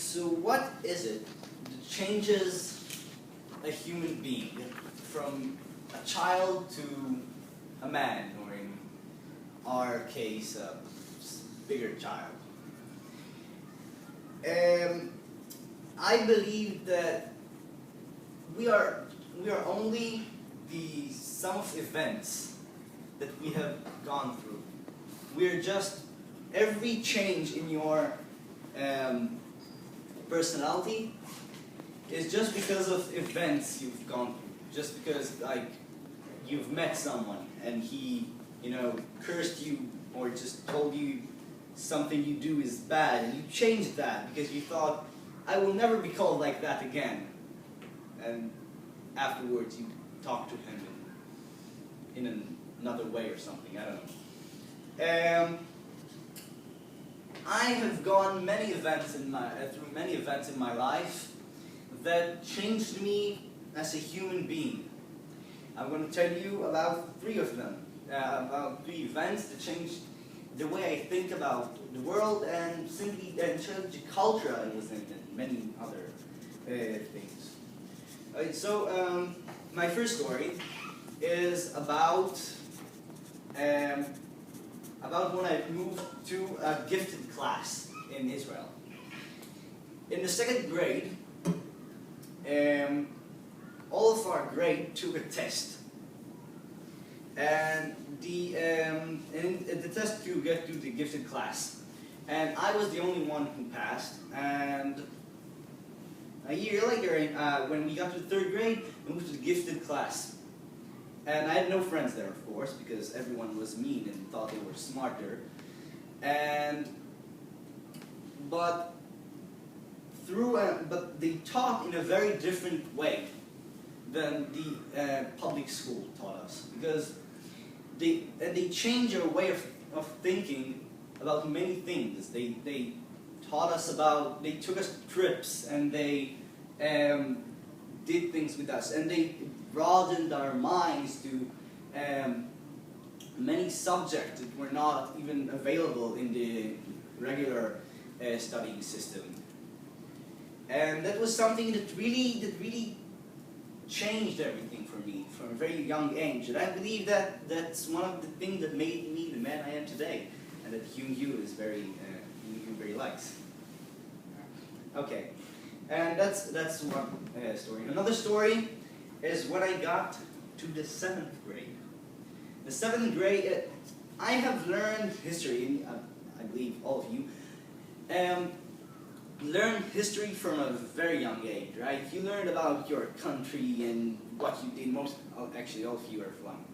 So what is it that changes a human being from a child to a man, or in our case, a bigger child? I believe that we are only the sum of events that we have gone through. We are just every change in your personality is just because of events you've gone through. Just because, like, you've met someone and he, cursed you or just told you something you do is bad, and you changed that because you thought, I will never be called like that again. And afterwards you talk to him in another way or something, I don't know. I have gone many events through many events in my life that changed me as a human being. I'm going to tell you about three of them, about three events that changed the way I think about the world and changed the culture I was in and many other things. Alright, so my first story is about when I moved to a gifted class in Israel. In the second grade, all of our grade took a test, and the test to get to the gifted class, and I was the only one who passed. And a year later, when we got to the third grade, we moved to the gifted class. And I had no friends there, of course, because everyone was mean and thought they were smarter. But they taught in a very different way than the public school taught us, because they changed our way of thinking about many things. They taught us about, they took us to trips, and they did things with us, and they broadened our minds to many subjects that were not even available in the regular studying system. And that was something that really changed everything for me from a very young age. And I believe that that's one of the things that made me the man I am today, and that Hyun Yu is very likes. Okay, and that's one story. Another story is when I got to the 7th grade. The 7th grade, I have learned history, and I believe all of you learn history from a very young age, right? You learn about your country and what you did. Actually, all of you are from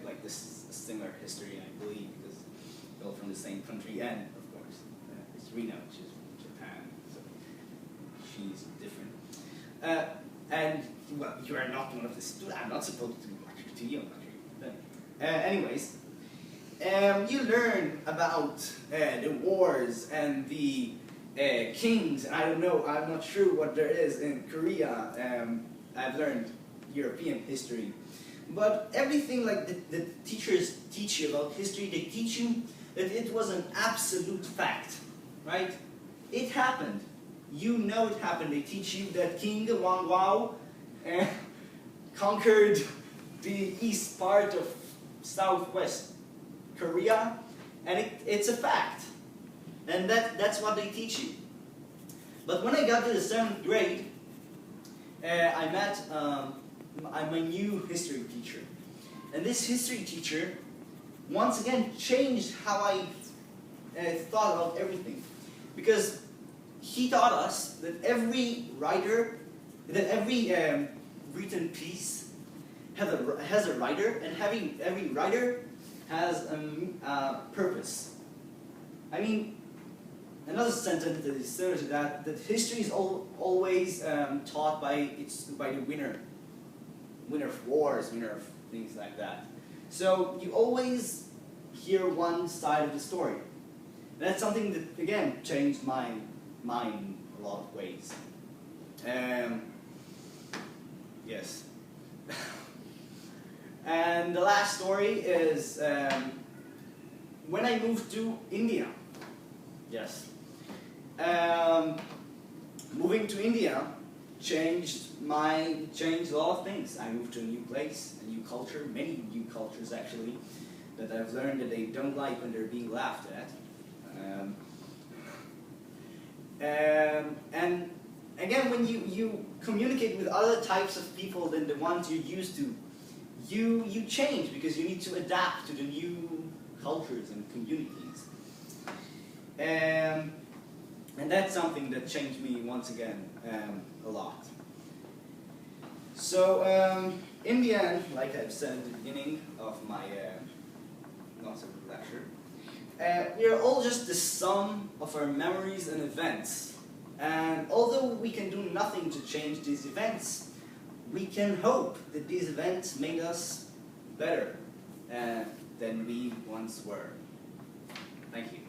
like this similar history, I believe, because you're all from the same country, and of course, it's Rina, which is from Japan, so she's different. And well, you are not one of the students. I'm not supposed to lecture to you. Anyways, you learn about the wars and the kings, and I don't know, I'm not sure what there is in Korea. I've learned European history. But everything like the teachers teach you about history, they teach you that it was an absolute fact, right? It happened. You know it happened. They teach you that King Wang Wao conquered the east part of southwest Korea, and it's a fact. And that's what they teach you. But when I got to the 7th grade, I met my new history teacher. And this history teacher, once again, changed how I thought about everything. Because he taught us that every writer, that every written piece has a writer, and every writer has a purpose. I mean, another sentence that is similar to that history is always taught by the winner of wars, winner of things like that. So you always hear one side of the story. And that's something that, again, changed my mind in a lot of ways. Yes. And the last story is when I moved to India. Yes. moving to India changed a lot of things. I moved to a new place, a new culture, many new cultures actually, that I've learned that they don't like when they're being laughed at. And again, when you communicate with other types of people than the ones you're used to, you change because you need to adapt to the new cultures and communities. And that's something that changed me once again a lot. So in the end, like I've said at the beginning of my not so good lecture, we are all just the sum of our memories and events. And although we can do nothing to change these events, we can hope that these events made us better than we once were. Thank you.